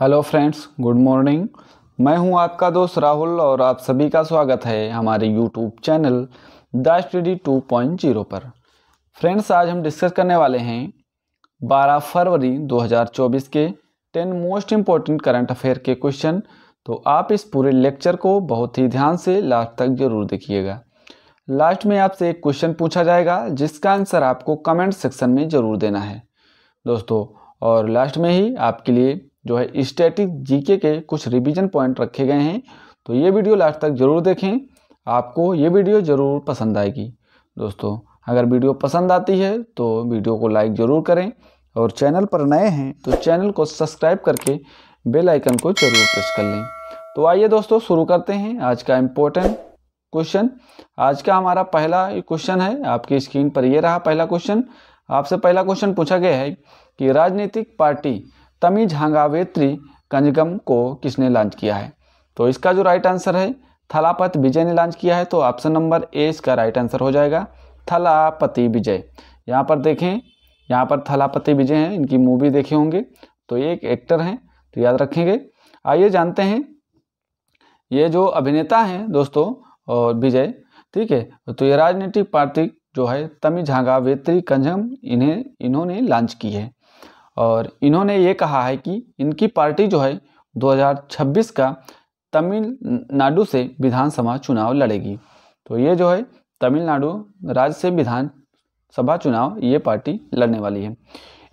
Hello friends, good morning. मैं हूं आपका दोस्त राहुल और आप सभी का स्वागत है हमारे यूट्यूब चैनल द स्टडी 2.0 पर। फ्रेंड्स, आज हम डिस्कस करने वाले हैं 12 फरवरी 2024 के 10 मोस्ट इम्पोर्टेंट करंट अफेयर के क्वेश्चन। तो आप इस पूरे लेक्चर को बहुत ही ध्यान से लास्ट तक जरूर देखिएगा। लास्ट में आपसे एक क्वेश्चन पूछा जाएगा जिसका आंसर आपको कमेंट सेक्शन में ज़रूर देना है दोस्तों। और लास्ट में ही आपके लिए जो है स्टैटिक जीके के कुछ रिवीजन पॉइंट रखे गए हैं। तो ये वीडियो लास्ट तक ज़रूर देखें, आपको ये वीडियो ज़रूर पसंद आएगी दोस्तों। अगर वीडियो पसंद आती है तो वीडियो को लाइक ज़रूर करें और चैनल पर नए हैं तो चैनल को सब्सक्राइब करके बेल आइकन को ज़रूर प्रेस कर लें। तो आइए दोस्तों, शुरू करते हैं आज का इम्पोर्टेंट क्वेश्चन। आज का हमारा पहला क्वेश्चन है, आपकी स्क्रीन पर ये रहा पहला क्वेश्चन। आपसे पहला क्वेश्चन पूछा गया है कि राजनीतिक पार्टी तमिझांगावेत्री कंजगम को किसने लॉन्च किया है। तो इसका जो राइट आंसर है थलापति विजय ने लॉन्च किया है। तो ऑप्शन नंबर ए इसका राइट आंसर हो जाएगा, थलापति विजय। यहाँ पर देखें, यहाँ पर थलापति विजय हैं, इनकी मूवी देखे होंगे। तो ये एक एक्टर हैं, तो याद रखेंगे। आइए जानते हैं ये जो अभिनेता हैं दोस्तों और विजय, ठीक है। तो ये राजनीतिक पार्टी जो है तमिझांगावेत्री कंजगम इन्होंने लॉन्च की है और इन्होंने ये कहा है कि इनकी पार्टी जो है 2026 का तमिलनाडु से विधानसभा चुनाव लड़ेगी। तो ये जो है तमिलनाडु राज्य से विधानसभा चुनाव ये पार्टी लड़ने वाली है।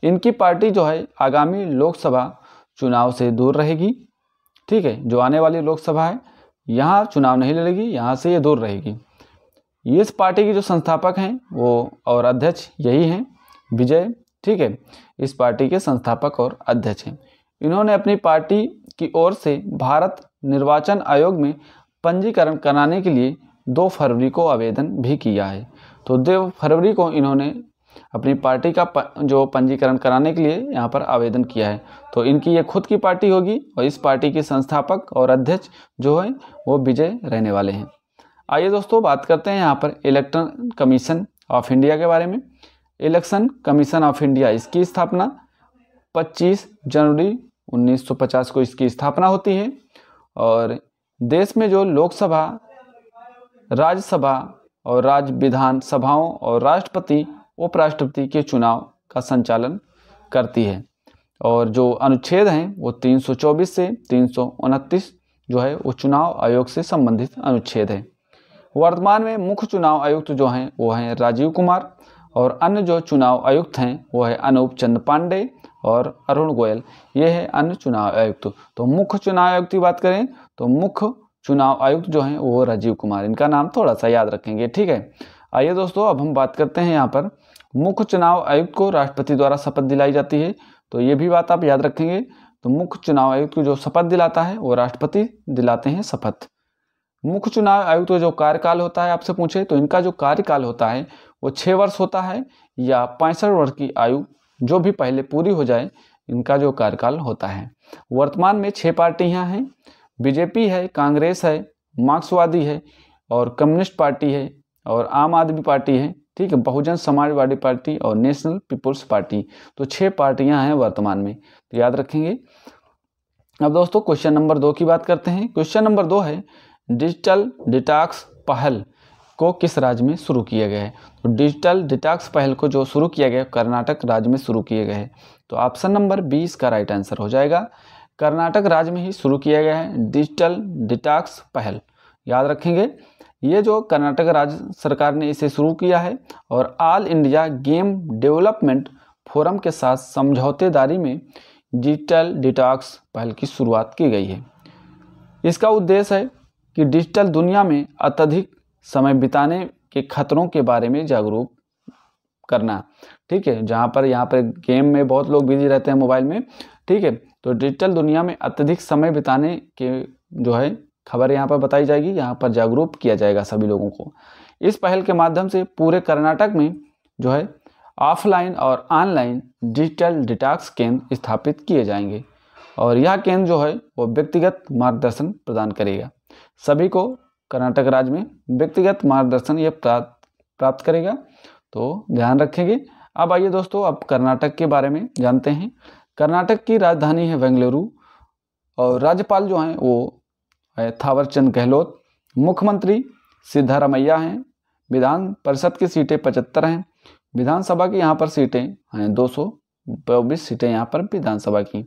इनकी पार्टी जो है आगामी लोकसभा चुनाव से दूर रहेगी, ठीक है। जो आने वाली लोकसभा है यहाँ चुनाव नहीं लड़ेगी, यहाँ से ये दूर रहेगी। ये इस पार्टी के जो संस्थापक हैं वो और अध्यक्ष यही हैं, विजय, ठीक है। इस पार्टी के संस्थापक और अध्यक्ष हैं। इन्होंने अपनी पार्टी की ओर से भारत निर्वाचन आयोग में पंजीकरण कराने के लिए 2 फरवरी को आवेदन भी किया है। तो 2 फरवरी को इन्होंने अपनी पार्टी का जो पंजीकरण कराने के लिए यहाँ पर आवेदन किया है। तो इनकी ये खुद की पार्टी होगी और इस पार्टी के संस्थापक और अध्यक्ष जो है वो विजय रहने वाले हैं। आइए दोस्तों, बात करते हैं यहाँ पर इलेक्शन कमीशन ऑफ इंडिया के बारे में। इलेक्शन कमीशन ऑफ इंडिया, इसकी स्थापना 25 जनवरी 1950 को इसकी स्थापना होती है। और देश में जो लोकसभा, राज्यसभा और राज्य विधान सभाओं और राष्ट्रपति उपराष्ट्रपति के चुनाव का संचालन करती है। और जो अनुच्छेद हैं वो 324 से 329 जो है वो चुनाव आयोग से संबंधित अनुच्छेद है। वर्तमान में मुख्य चुनाव आयुक्त जो हैं वो हैं राजीव कुमार और अन्य जो चुनाव आयुक्त हैं वो है अनूप चंद्र पांडे और अरुण गोयल, ये है अन्य चुनाव आयुक्त। तो मुख्य चुनाव आयुक्त की बात करें तो मुख्य चुनाव आयुक्त जो हैं वो राजीव कुमार, इनका नाम थोड़ा सा याद रखेंगे, ठीक है। आइए दोस्तों, अब हम बात करते हैं यहाँ पर मुख्य चुनाव आयुक्त को राष्ट्रपति द्वारा शपथ दिलाई जाती है। तो ये भी बात आप याद रखेंगे। तो मुख्य चुनाव आयुक्त को जो शपथ दिलाता है वो राष्ट्रपति दिलाते हैं शपथ। मुख्य चुनाव आयुक्त का जो कार्यकाल होता है, आपसे पूछे तो इनका जो कार्यकाल होता है वो 6 वर्ष होता है या 65 वर्ष की आयु जो भी पहले पूरी हो जाए, इनका जो कार्यकाल होता है। वर्तमान में 6 पार्टियां हैं, बीजेपी है, कांग्रेस है, मार्क्सवादी है और कम्युनिस्ट पार्टी है और आम आदमी पार्टी है, ठीक है, बहुजन समाजवादी पार्टी और नेशनल पीपुल्स पार्टी। तो 6 पार्टियां हैं वर्तमान में, तो याद रखेंगे। अब दोस्तों क्वेश्चन नंबर 2 की बात करते हैं। क्वेश्चन नंबर 2 है डिजिटल डिटॉक्स पहल को किस राज्य में शुरू किया गया है। तो डिजिटल डिटॉक्स पहल को जो शुरू किया गया है कर्नाटक राज्य में शुरू किया गया है। तो ऑप्शन नंबर 20 का राइट आंसर हो जाएगा, कर्नाटक राज्य में ही शुरू किया गया है डिजिटल डिटॉक्स पहल, याद रखेंगे। ये जो कर्नाटक राज्य सरकार ने इसे शुरू किया है और all India game development forum के साथ समझौतेदारी में डिजिटल डिटॉक्स पहल की शुरुआत की गई है। इसका उद्देश्य है कि डिजिटल दुनिया में अत्यधिक समय बिताने के खतरों के बारे में जागरूक करना, ठीक है। जहाँ पर यहाँ पर गेम में बहुत लोग बिजी रहते हैं मोबाइल में, ठीक है। तो डिजिटल दुनिया में अत्यधिक समय बिताने के जो है खबर यहाँ पर बताई जाएगी, यहाँ पर जागरूक किया जाएगा सभी लोगों को। इस पहल के माध्यम से पूरे कर्नाटक में जो है ऑफलाइन और ऑनलाइन डिजिटल डिटॉक्स केंद्र स्थापित किए जाएंगे और यह केंद्र जो है वो व्यक्तिगत मार्गदर्शन प्रदान करेगा। सभी को कर्नाटक राज्य में व्यक्तिगत मार्गदर्शन ये प्राप्त करेगा, तो ध्यान रखेंगे। अब आइए दोस्तों, अब कर्नाटक के बारे में जानते हैं। कर्नाटक की राजधानी है बेंगलुरु और राज्यपाल जो हैं वो है थावरचंद गहलोत। मुख्यमंत्री सिद्धारमैया हैं। विधान परिषद की सीटें 75 हैं। विधानसभा की यहाँ पर सीटें हैं 224 सीटें यहाँ पर विधानसभा की।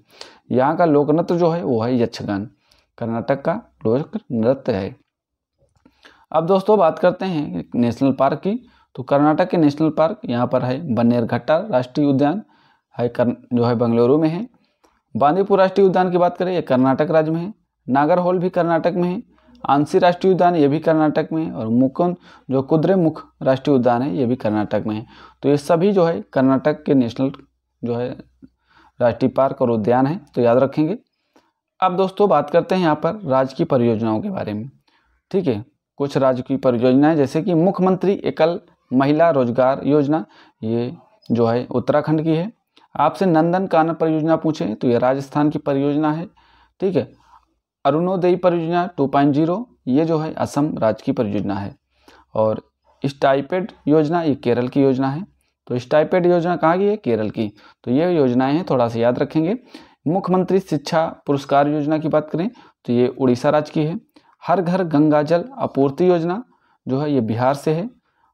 यहाँ का लोक नृत्य जो है वो है यक्षगान, कर्नाटक का लोक नृत्य है। अब दोस्तों बात करते हैं नेशनल पार्क की। तो कर्नाटक के नेशनल पार्क यहाँ पर है बन्नेरघट्टा राष्ट्रीय उद्यान है, जो है बेंगलुरु में है। बांदीपुर राष्ट्रीय उद्यान की बात करें, ये कर्नाटक राज्य में है। नागरहोल भी कर्नाटक में है। आंसी राष्ट्रीय उद्यान ये भी कर्नाटक में है। और मुकुंद जो कुद्रेमुख राष्ट्रीय उद्यान है ये भी कर्नाटक में है। तो ये सभी जो है कर्नाटक के नेशनल जो है राष्ट्रीय पार्क और उद्यान है, तो याद रखेंगे। अब दोस्तों बात करते हैं यहाँ पर राज्य की परियोजनाओं के बारे में। ठीक है, कुछ राज्य की परियोजनाएं जैसे कि मुख्यमंत्री एकल महिला रोजगार योजना, ये जो है उत्तराखंड की है। आपसे नंदन कानन परियोजना पूछे तो ये राजस्थान की परियोजना है। ठीक है, अरुणोदय परियोजना 2.0 ये जो है असम राज्य की परियोजना है। और स्टाइपेड योजना ये केरल की योजना है। तो स्टाइपेड योजना कहाँ की है? केरल की। तो ये योजनाएं हैं, थोड़ा सा याद रखेंगे। मुख्यमंत्री शिक्षा पुरस्कार योजना की बात करें तो ये उड़ीसा राज्य की है। हर घर गंगा जल आपूर्ति योजना जो है ये बिहार से है।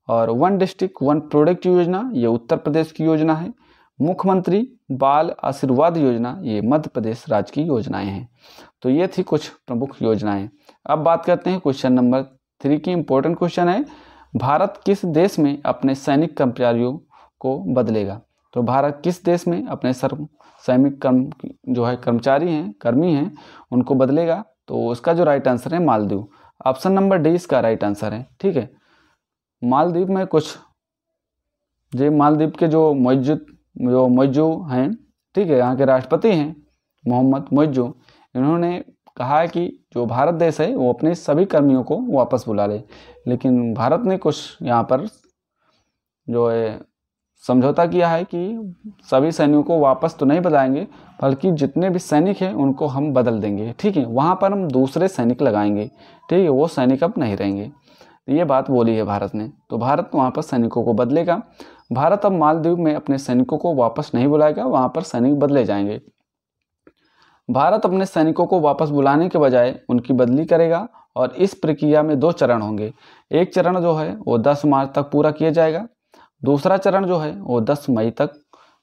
और वन डिस्ट्रिक्ट वन प्रोडक्ट योजना ये उत्तर प्रदेश की योजना है। मुख्यमंत्री बाल आशीर्वाद योजना ये मध्य प्रदेश राज्य की योजनाएं हैं। तो ये थी कुछ प्रमुख योजनाएं। अब बात करते हैं क्वेश्चन नंबर 3 की। इम्पोर्टेंट क्वेश्चन है, भारत किस देश में अपने सैनिक कर्मचारियों को बदलेगा? तो भारत किस देश में अपने सैनिक जो है कर्मचारी हैं, कर्मी हैं, उनको बदलेगा? तो उसका जो राइट आंसर है मालदीव। ऑप्शन नंबर डी इसका राइट आंसर है। ठीक है, मालदीव में कुछ मालदीव के जो मोइज़ो हैं, ठीक है, यहाँ के राष्ट्रपति हैं मोहम्मद मोइज़ो, इन्होंने कहा है कि जो भारत देश है वो अपने सभी कर्मियों को वापस बुला ले। लेकिन भारत ने कुछ यहाँ पर जो है समझौता किया है कि सभी सैनिकों को वापस तो नहीं बुलाएंगे, बल्कि जितने भी सैनिक हैं उनको हम बदल देंगे। ठीक है, वहाँ पर हम दूसरे सैनिक लगाएंगे। ठीक है, वो सैनिक अब नहीं रहेंगे। ये बात बोली है भारत ने। तो भारत वहाँ पर सैनिकों को बदलेगा। भारत अब मालदीव में अपने सैनिकों को वापस नहीं बुलाएगा, वहाँ पर सैनिक बदले जाएंगे। भारत अपने सैनिकों को वापस बुलाने के बजाय उनकी बदली करेगा। और इस प्रक्रिया में 2 चरण होंगे। एक चरण जो है वो 10 मार्च तक पूरा किया जाएगा। दूसरा चरण जो है वो 10 मई तक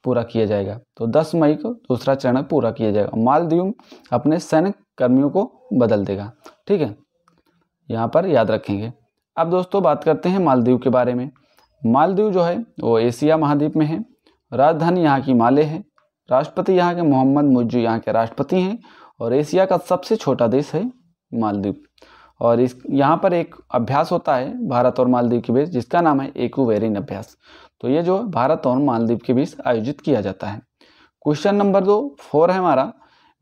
पूरा किया जाएगा। तो 10 मई को दूसरा चरण पूरा किया जाएगा। मालदीव अपने सैनिक कर्मियों को बदल देगा। ठीक है, यहाँ पर याद रखेंगे। अब दोस्तों बात करते हैं मालदीव के बारे में। मालदीव जो है वो एशिया महाद्वीप में है। राजधानी यहाँ की माले है। राष्ट्रपति यहाँ के मोहम्मद मोइज़ो यहाँ के राष्ट्रपति हैं। और एशिया का सबसे छोटा देश है मालदीव। और यहाँ पर एक अभ्यास होता है भारत और मालदीव के बीच, जिसका नाम है एक्वेरिन अभ्यास। तो ये जो भारत और मालदीव के बीच आयोजित किया जाता है। क्वेश्चन नंबर 4 है हमारा,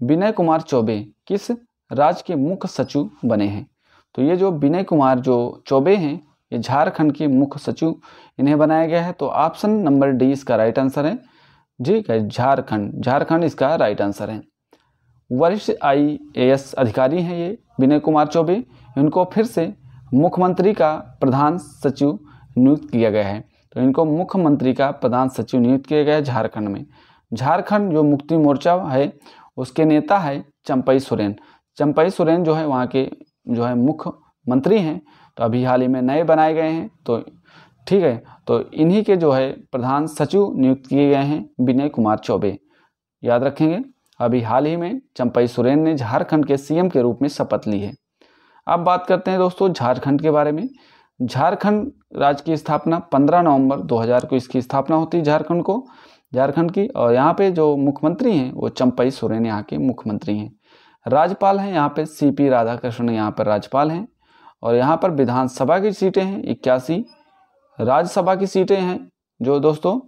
विनय कुमार चौबे किस राज्य के मुख्य सचिव बने हैं? तो ये जो विनय कुमार जो चौबे हैं ये झारखंड के मुख्य सचिव इन्हें बनाया गया है। तो ऑप्शन नंबर डी इसका राइट आंसर है। ठीक है, झारखंड इसका राइट आंसर है। वरिष्ठ IAS अधिकारी हैं ये विनय कुमार चौबे। इनको फिर से मुख्यमंत्री का प्रधान सचिव नियुक्त किया गया है। तो इनको मुख्यमंत्री का प्रधान सचिव नियुक्त किया गया है झारखंड में। झारखंड जो मुक्ति मोर्चा है उसके नेता है चंपई सोरेन। चंपई सोरेन जो है वहाँ के जो है मुख्यमंत्री हैं। तो अभी हाल ही में नए बनाए गए हैं। तो ठीक है, तो इन्हीं के जो है प्रधान सचिव नियुक्त किए गए हैं विनय कुमार चौबे। याद रखेंगे, अभी हाल ही में चंपई सोरेन ने झारखंड के CM के रूप में शपथ ली है। अब बात करते हैं दोस्तों झारखंड के बारे में। झारखंड राज्य की स्थापना 15 नवंबर 2000 को इसकी स्थापना होती है झारखंड की। और यहाँ पे जो मुख्यमंत्री हैं वो चंपई सोरेन यहाँ के मुख्यमंत्री हैं। राज्यपाल हैं यहाँ पे CP राधाकृष्णन यहाँ पर राज्यपाल हैं। और यहाँ पर विधानसभा की सीटें हैं 81। राज्यसभा की सीटें हैं जो दोस्तों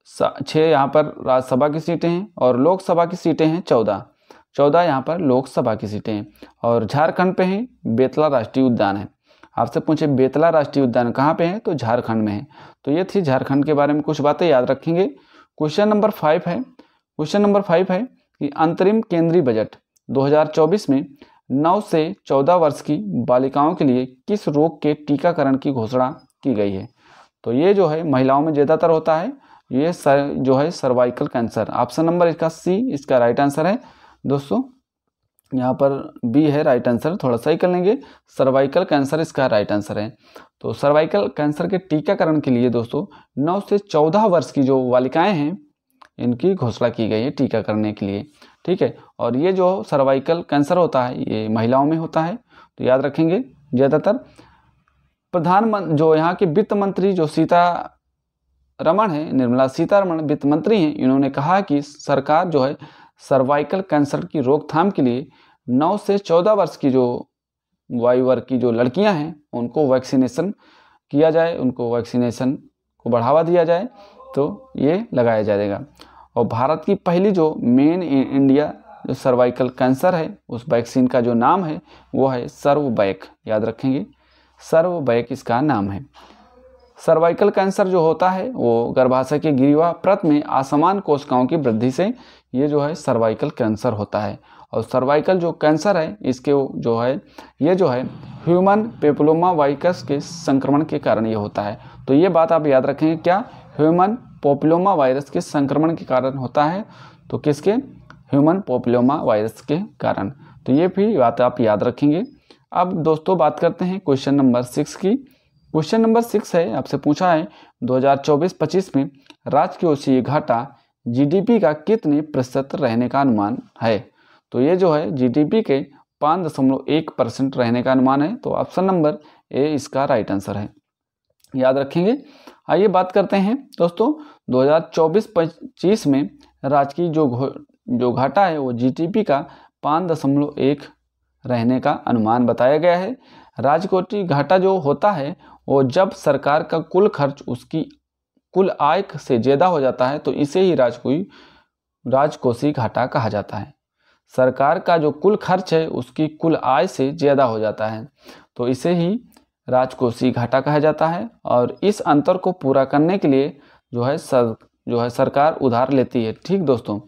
6 यहाँ पर राज्यसभा की सीटें हैं। और लोकसभा की सीटें हैं 14 यहाँ पर लोकसभा की सीटें हैं। और झारखंड पे है बेतला राष्ट्रीय उद्यान है। आपसे पूछे बेतला राष्ट्रीय उद्यान कहाँ पे है? तो झारखंड में है। तो ये थी झारखंड के बारे में कुछ बातें, याद रखेंगे। क्वेश्चन नंबर 5 है कि अंतरिम केंद्रीय बजट 2024 में 9 से 14 वर्ष की बालिकाओं के लिए किस रोग के टीकाकरण की घोषणा की गई है? तो ये जो है महिलाओं में ज़्यादातर होता है, ये जो है सर्वाइकल कैंसर। ऑप्शन नंबर इसका C इसका राइट आंसर है। दोस्तों यहाँ पर बी है राइट आंसर, थोड़ा सही कर लेंगे, सर्वाइकल कैंसर इसका राइट आंसर है। तो सर्वाइकल कैंसर के टीकाकरण के लिए दोस्तों 9 से 14 वर्ष की जो बालिकाएं हैं इनकी घोषणा की गई है टीका करने के लिए, ठीक है। और ये जो सर्वाइकल कैंसर होता है ये महिलाओं में होता है, तो याद रखेंगे ज़्यादातर। प्रधानमंत्री जो यहाँ के वित्त मंत्री जो सीतारमण है, निर्मला सीतारमण वित्त मंत्री हैं, इन्होंने कहा कि सरकार जो है सर्वाइकल कैंसर की रोकथाम के लिए 9 से 14 वर्ष की जो वायु वर्ग की जो लड़कियां हैं उनको वैक्सीनेशन किया जाए, उनको वैक्सीनेशन को बढ़ावा दिया जाए, तो ये लगाया जाएगा। और भारत की पहली जो मेन इंडिया जो सर्वाइकल कैंसर है उस वैक्सीन का जो नाम है वो है सर्वबैक, याद रखेंगे सर्वबैक इसका नाम है। सर्वाइकल कैंसर जो होता है वो गर्भाशय के ग्रीवा परत में असमान कोशिकाओं की वृद्धि से ये जो है सर्वाइकल कैंसर होता है। और सर्वाइकल जो कैंसर है इसके जो है ये जो है ह्यूमन पेपिलोमा वायरस के संक्रमण के कारण ये होता है। तो ये बात आप याद रखेंगे, क्या ह्यूमन पेपिलोमा वायरस के संक्रमण के कारण होता है, तो किसके, ह्यूमन पेपिलोमा वायरस के कारण। तो ये भी बात आप याद रखेंगे। अब दोस्तों बात करते हैं क्वेश्चन नंबर 6 की। क्वेश्चन नंबर 6 है, आपसे पूछा है 2024-25 में राजकोषीय घाटा जीडीपी का कितने प्रतिशत रहने का अनुमान है। तो ये जो है जीडीपी के 5.1% रहने का अनुमान है। तो ऑप्शन नंबर ए इसका राइट आंसर है, याद रखेंगे। आइए बात करते हैं दोस्तों 2024-25 में राजकीय जो घाटा है वो जीडीपी का 5.1 रहने का अनुमान बताया गया है। राजकोषीय घाटा जो होता है वो जब सरकार का कुल खर्च उसकी कुल आय से ज़्यादा हो जाता है तो इसे ही राजकोषीय घाटा कहा जाता है। सरकार का जो कुल खर्च है उसकी कुल आय से ज़्यादा हो जाता है तो इसे ही राजकोषीय घाटा कहा जाता है। और इस अंतर को पूरा करने के लिए जो है सरकार उधार लेती है, ठीक दोस्तों।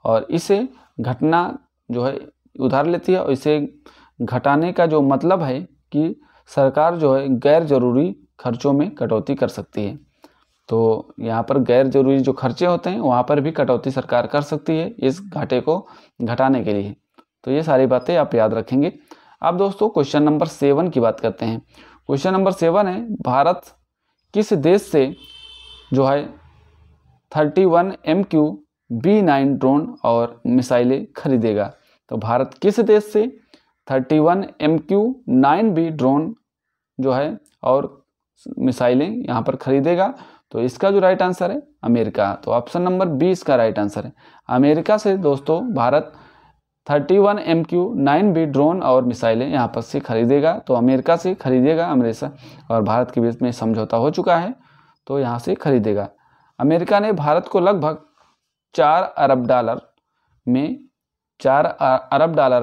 और इसे घटना जो है उधार लेती है और इसे घटाने का जो मतलब है कि सरकार जो है गैर जरूरी खर्चों में कटौती कर सकती है। तो यहाँ पर गैर जरूरी जो खर्चे होते हैं वहाँ पर भी कटौती सरकार कर सकती है इस घाटे को घटाने के लिए। तो ये सारी बातें आप याद रखेंगे। अब दोस्तों क्वेश्चन नंबर 7 की बात करते हैं। क्वेश्चन नंबर 7 है, भारत किस देश से जो है 31 MQ-B9 ड्रोन और मिसाइलें खरीदेगा। तो भारत किस देश से 31 MQ-9B ड्रोन जो है और मिसाइलें यहाँ पर खरीदेगा। तो इसका जो राइट आंसर है अमेरिका। तो ऑप्शन नंबर बी इसका राइट आंसर है। अमेरिका से दोस्तों भारत 31 MQ-9B ड्रोन और मिसाइलें यहाँ पर से खरीदेगा। तो अमेरिका से खरीदेगा, अमेरिका और भारत के बीच में समझौता हो चुका है तो यहाँ से खरीदेगा। अमेरिका ने भारत को लगभग 4 अरब डॉलर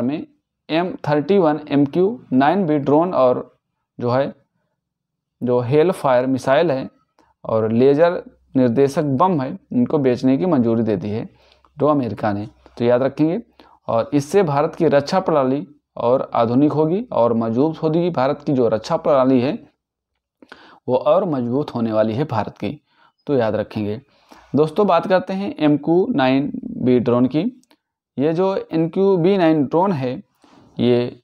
में M31 MQ-9B ड्रोन और जो हेल फायर मिसाइल है और लेज़र निर्देशक बम है इनको बेचने की मंजूरी दे दी है जो अमेरिका ने। तो याद रखेंगे। और इससे भारत की रक्षा प्रणाली और आधुनिक होगी और मजबूत होगी। भारत की जो रक्षा प्रणाली है वो और मजबूत होने वाली है भारत की, तो याद रखेंगे। दोस्तों बात करते हैं MQ-9B ड्रोन की। ये जो MQ-B9 ड्रोन है ये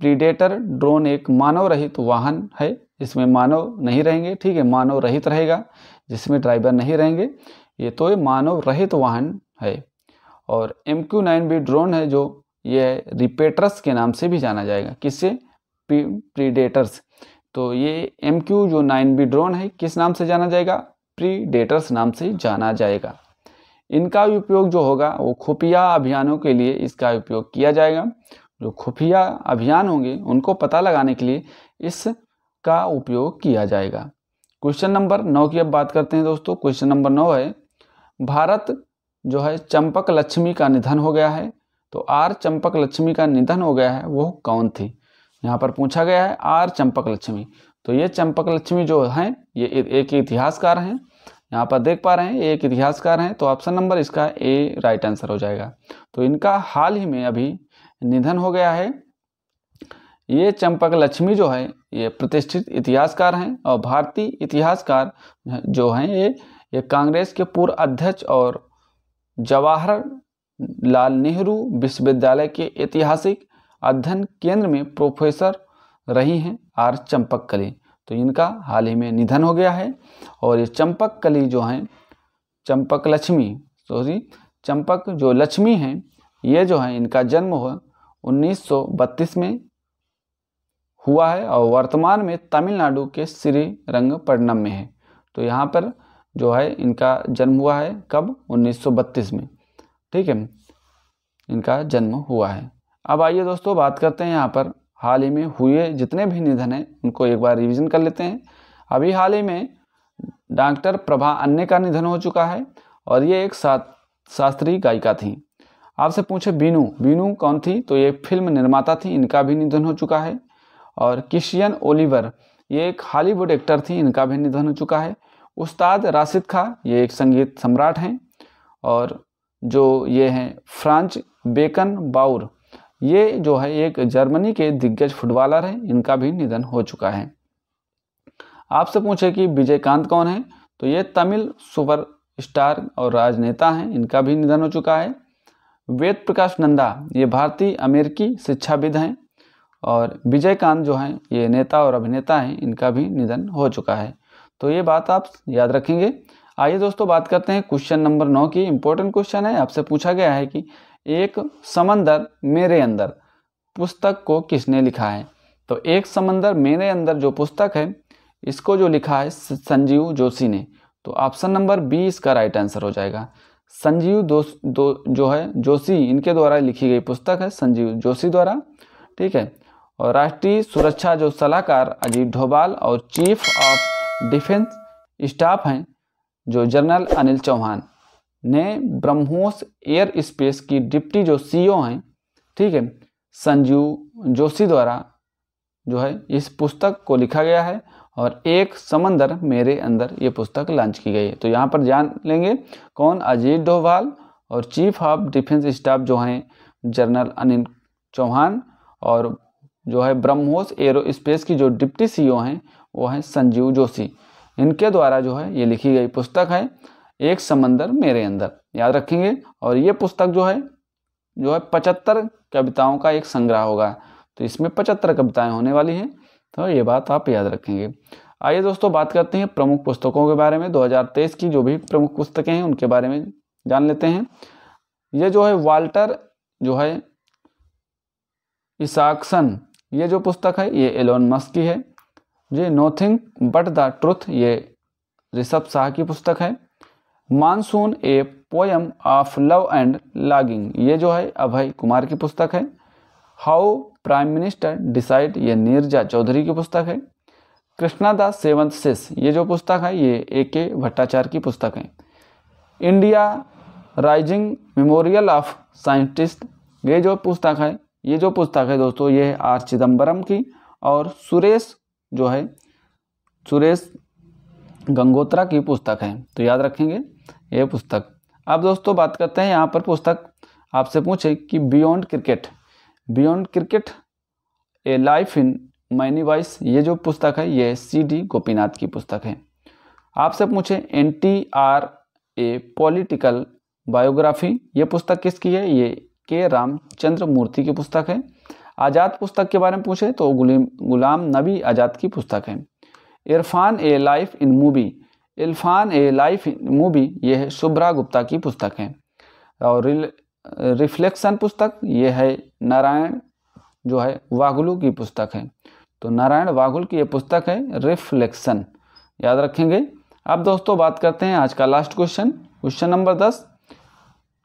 प्रीडेटर ड्रोन एक मानव रहित वाहन है, इसमें मानव नहीं रहेंगे, ठीक है, मानव रहित रहेगा जिसमें ड्राइवर नहीं रहेंगे। ये तो मानव रहित वाहन है। और MQ-9B ड्रोन है जो ये रिपेटर्स के नाम से भी जाना जाएगा। किससे, प्रीडेटर्स। तो ये MQ-9B ड्रोन है किस नाम से जाना जाएगा, प्रीडेटर्स नाम से जाना जाएगा। इनका उपयोग जो होगा वो खुफिया अभियानों के लिए इसका उपयोग किया जाएगा। जो खुफिया अभियान होंगे उनको पता लगाने के लिए इसका उपयोग किया जाएगा। क्वेश्चन नंबर 9 की अब बात करते हैं दोस्तों। क्वेश्चन नंबर 9 है, भारत जो है चंपक लक्ष्मी का निधन हो गया है। तो आर चंपक लक्ष्मी का निधन हो गया है वो कौन थी, यहाँ पर पूछा गया है आर चंपक लक्ष्मी। तो ये चंपक लक्ष्मी जो हैं ये एक इतिहासकार हैं, यहाँ पर देख पा रहे हैं एक इतिहासकार हैं। तो ऑप्शन नंबर इसका ए राइट आंसर हो जाएगा। तो इनका हाल ही में अभी निधन हो गया है। ये चंपक लक्ष्मी जो है ये प्रतिष्ठित इतिहासकार हैं और भारतीय इतिहासकार जो हैं ये कांग्रेस के पूर्व अध्यक्ष और जवाहर लाल नेहरू विश्वविद्यालय के ऐतिहासिक अध्ययन केंद्र में प्रोफेसर रही हैं आर चंपककली। तो इनका हाल ही में निधन हो गया है। और ये चंपककली जो हैं, चंपक जो लक्ष्मी हैं, ये जो है इनका जन्म 1932 में हुआ है और वर्तमान में तमिलनाडु के श्रीरंगपट्टनम में है। तो यहाँ पर जो है इनका जन्म हुआ है कब, 1932 में, ठीक है, इनका जन्म हुआ है। अब आइए दोस्तों बात करते हैं यहाँ पर हाल ही में हुए जितने भी निधन हैं उनको एक बार रिवीजन कर लेते हैं। अभी हाल ही में डॉक्टर प्रभा अन्ने का निधन हो चुका है और ये एक शास्त्रीय गायिका थी। आपसे पूछे बीनू कौन थी, तो ये फिल्म निर्माता थी, इनका भी निधन हो चुका है। और किशियन ओलिवर, ये एक हॉलीवुड एक्टर थी, इनका भी निधन हो चुका है। उस्ताद राशिद खां, ये एक संगीत सम्राट हैं। और जो ये हैं फ्रांच बेकन बाउर, ये जो है एक जर्मनी के दिग्गज फुटबॉलर हैं, इनका भी निधन हो चुका है। आपसे पूछे कि विजयकांत कौन है, तो ये तमिल सुपर स्टार और राजनेता हैं, इनका भी निधन हो चुका है। वेद प्रकाश नंदा, ये भारतीय अमेरिकी शिक्षाविद हैं। और विजयकांत जो हैं ये नेता और अभिनेता हैं, इनका भी निधन हो चुका है। तो ये बात आप याद रखेंगे। आइए दोस्तों बात करते हैं क्वेश्चन नंबर 9 की। इम्पोर्टेंट क्वेश्चन है, आपसे पूछा गया है कि एक समंदर मेरे अंदर पुस्तक को किसने लिखा है। तो एक समंदर मेरे अंदर जो पुस्तक है, इसको जो लिखा है संजीव जोशी ने। तो ऑप्शन नंबर बी इसका राइट आंसर हो जाएगा। संजीव जो है जोशी, इनके द्वारा लिखी गई पुस्तक है, संजीव जोशी द्वारा, ठीक है। और राष्ट्रीय सुरक्षा जो सलाहकार अजीत डोभाल और चीफ ऑफ डिफेंस स्टाफ हैं जो जनरल अनिल चौहान ने ब्रह्मोस एयर स्पेस की डिप्टी जो सीईओ हैं, ठीक है, संजीव जोशी द्वारा जो है इस पुस्तक को लिखा गया है। और एक समंदर मेरे अंदर ये पुस्तक लॉन्च की गई है। तो यहाँ पर जान लेंगे कौन, अजीत डोभाल और चीफ ऑफ डिफेंस स्टाफ जो हैं जनरल अनिल चौहान, और जो है ब्रह्मोस एरोस्पेस की जो डिप्टी सीईओ हैं वो हैं संजीव जोशी। इनके द्वारा जो है ये लिखी गई पुस्तक है एक समंदर मेरे अंदर, याद रखेंगे। और ये पुस्तक जो है 75 कविताओं का एक संग्रह होगा। तो इसमें 75 कविताएं होने वाली हैं, तो ये बात आप याद रखेंगे। आइए दोस्तों बात करते हैं प्रमुख पुस्तकों के बारे में। 2023 की जो भी प्रमुख पुस्तकें हैं उनके बारे में जान लेते हैं। ये जो है वाल्टर जो है इसाक्सन, ये जो पुस्तक है ये एलोन मस्क की है। ये नोथिंग बट द ट्रुथ, ये ऋषभ शाह की पुस्तक है। Monsoon A poem of love and logging, ये जो है अभय कुमार की पुस्तक है। हाउ प्राइम मिनिस्टर डिसाइड, ये नीरजा चौधरी की पुस्तक है। कृष्णा द सेवंथ सिस, ये जो पुस्तक है ये AK भट्टाचार्य की पुस्तक है। India rising memorial of scientist, ये जो पुस्तक है दोस्तों ये है R चिदम्बरम की। और सुरेश गंगोत्रा की पुस्तक है। तो याद रखेंगे ये पुस्तक। अब दोस्तों बात करते हैं यहाँ पर पुस्तक आपसे पूछे कि beyond cricket A life in many voice, ये जो पुस्तक है ये CD गोपीनाथ की पुस्तक है। आपसे पूछे NTR ए पॉलिटिकल बायोग्राफी, ये पुस्तक किसकी है, ये K रामचंद्र मूर्ति की पुस्तक है। आज़ाद पुस्तक के बारे में पूछे तो गुलाम नबी आज़ाद की पुस्तक है। इरफान ए लाइफ इन मूवी, ये है शुभ्रा गुप्ता की पुस्तक है। और रिफ्लेक्शन पुस्तक ये है नारायण जो है वाघुलू की पुस्तक है। तो नारायण वाघुल की ये पुस्तक है रिफ्लेक्शन, याद रखेंगे। अब दोस्तों बात करते हैं आज का लास्ट क्वेश्चन नंबर 10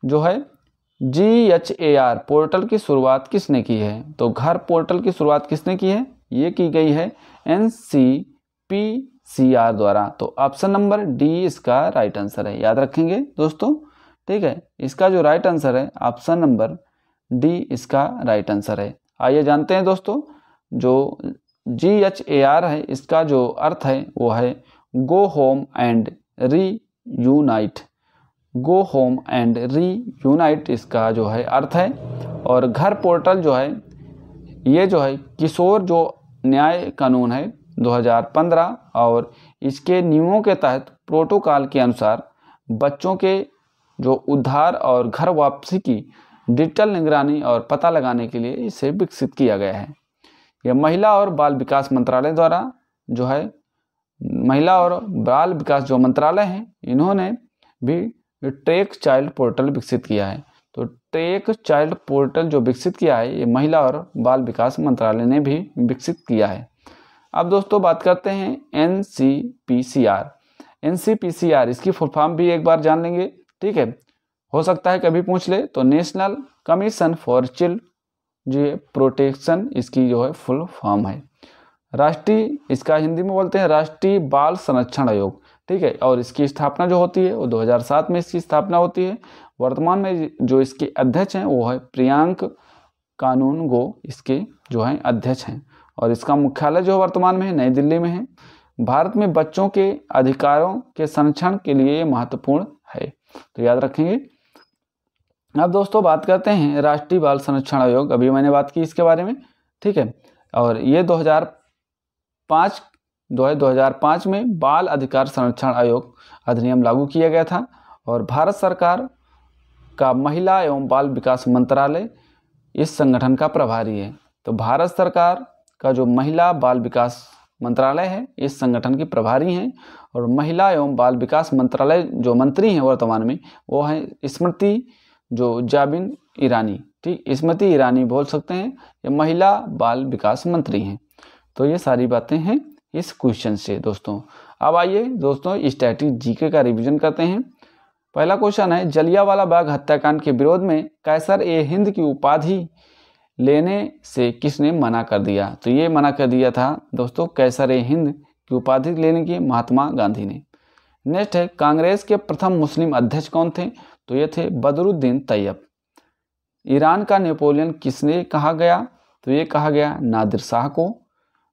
जो है GHAR पोर्टल की शुरुआत किसने की है। तो घर पोर्टल की शुरुआत किसने की है, ये की गई है NCPCR द्वारा। तो ऑप्शन नंबर D इसका राइट आंसर है, याद रखेंगे दोस्तों, ठीक है। इसका जो राइट आंसर है ऑप्शन नंबर D इसका राइट आंसर है। आइए जानते हैं दोस्तों जो GHAR है इसका जो अर्थ है वो है go home and reunite. Go home and reunite इसका जो है अर्थ है। और घर पोर्टल जो है ये जो है किशोर जो न्याय कानून है 2015 और इसके नियमों के तहत प्रोटोकॉल के अनुसार बच्चों के जो उद्धार और घर वापसी की डिजिटल निगरानी और पता लगाने के लिए इसे विकसित किया गया है। यह महिला और बाल विकास मंत्रालय द्वारा जो है, महिला और बाल विकास जो मंत्रालय है, इन्होंने भी ट्रैक चाइल्ड पोर्टल विकसित किया है। तो ट्रैक चाइल्ड पोर्टल जो विकसित किया है, ये महिला और बाल विकास मंत्रालय ने भी विकसित किया है। अब दोस्तों बात करते हैं NCPCR। NCPCR इसकी फुल फॉर्म भी एक बार जान लेंगे, ठीक है, हो सकता है कभी पूछ ले। तो नेशनल कमीशन फॉर चाइल्ड जो प्रोटेक्शन, इसकी जो है फुल फॉर्म है। राष्ट्रीय, इसका हिंदी में बोलते हैं राष्ट्रीय बाल संरक्षण आयोग, ठीक है। और इसकी स्थापना जो होती है वो 2007 में इसकी स्थापना होती है। वर्तमान में जो इसके अध्यक्ष हैं वो है प्रियांक कानूनगो, इसके जो हैं अध्यक्ष हैं। और इसका मुख्यालय जो वर्तमान में है नई दिल्ली में है। भारत में बच्चों के अधिकारों के संरक्षण के लिए ये महत्वपूर्ण है, तो याद रखेंगे। अब दोस्तों बात करते हैं राष्ट्रीय बाल संरक्षण आयोग। अभी मैंने बात की इसके बारे में, ठीक है। और ये 2005 में बाल अधिकार संरक्षण आयोग अधिनियम लागू किया गया था। और भारत सरकार का महिला एवं बाल विकास मंत्रालय इस संगठन का प्रभारी है। तो भारत सरकार का जो महिला बाल विकास मंत्रालय है, इस संगठन की प्रभारी हैं। और महिला एवं बाल विकास मंत्रालय जो मंत्री हैं वर्तमान में, वो हैं स्मृति जो जाबिन ईरानी, ठीक, स्मृति ईरानी बोल सकते हैं। ये महिला बाल विकास मंत्री हैं। तो ये सारी बातें हैं इस क्वेश्चन से दोस्तों। अब आइए दोस्तों स्टैटिक जीके का रिवीजन करते हैं। पहला क्वेश्चन है, जलियांवाला बाग हत्याकांड के विरोध में कैसर-ए-हिंद की उपाधि लेने से किसने मना कर दिया? तो ये मना कर दिया था दोस्तों कैसर-ए-हिंद की उपाधि लेने की महात्मा गांधी ने। नेक्स्ट है, कांग्रेस के प्रथम मुस्लिम अध्यक्ष कौन थे? तो ये थे बदरुद्दीन तैयब। ईरान का नेपोलियन किसने कहा गया? तो ये कहा गया नादिर शाह को।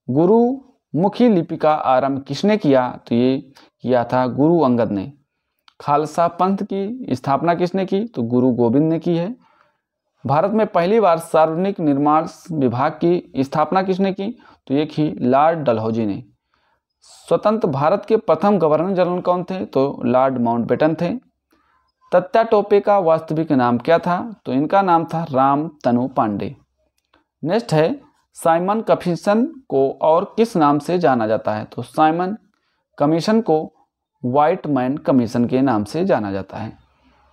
गुरुमुखी लिपि का आरंभ किसने किया? तो ये किया था गुरु अंगद ने। खालसा पंथ की स्थापना किसने की? तो गुरु गोविंद ने की है। भारत में पहली बार सार्वजनिक निर्माण विभाग की स्थापना किसने की? तो ये की लॉर्ड डलहौजी ने। स्वतंत्र भारत के प्रथम गवर्नर जनरल कौन थे? तो लॉर्ड माउंटबेटन थे। तत्या टोपे का वास्तविक नाम क्या था? तो इनका नाम था राम तनु पांडे। नेक्स्ट है, साइमन कमीशन को और किस नाम से जाना जाता है? तो साइमन कमीशन को व्हाइट मैन कमीशन के नाम से जाना जाता है।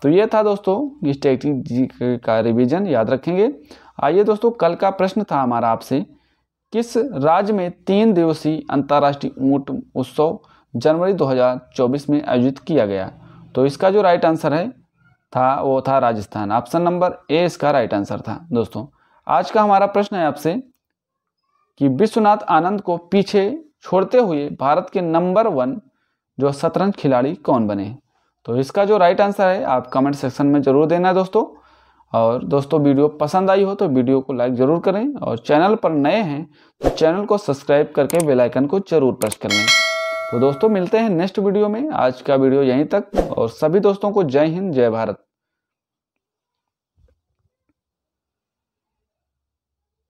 तो ये था दोस्तों स्टैटिक जीके का रिवीजन, याद रखेंगे। आइए दोस्तों, कल का प्रश्न था हमारा आपसे, किस राज्य में 3 दिवसीय अंतर्राष्ट्रीय ऊंट उत्सव जनवरी 2024 में आयोजित किया गया? तो इसका जो राइट आंसर है वो था राजस्थान। ऑप्शन नंबर ए इसका राइट आंसर था दोस्तों। आज का हमारा प्रश्न है आपसे कि विश्वनाथ आनंद को पीछे छोड़ते हुए भारत के नंबर 1 जो शतरंज खिलाड़ी कौन बने? तो इसका जो राइट आंसर है आप कमेंट सेक्शन में जरूर देना दोस्तों। और दोस्तों वीडियो पसंद आई हो तो वीडियो को लाइक जरूर करें, और चैनल पर नए हैं तो चैनल को सब्सक्राइब करके बेल आइकन को जरूर प्रेस कर लें। तो दोस्तों मिलते हैं नेक्स्ट वीडियो में। आज का वीडियो यहीं तक, और सभी दोस्तों को जय हिंद जय भारत।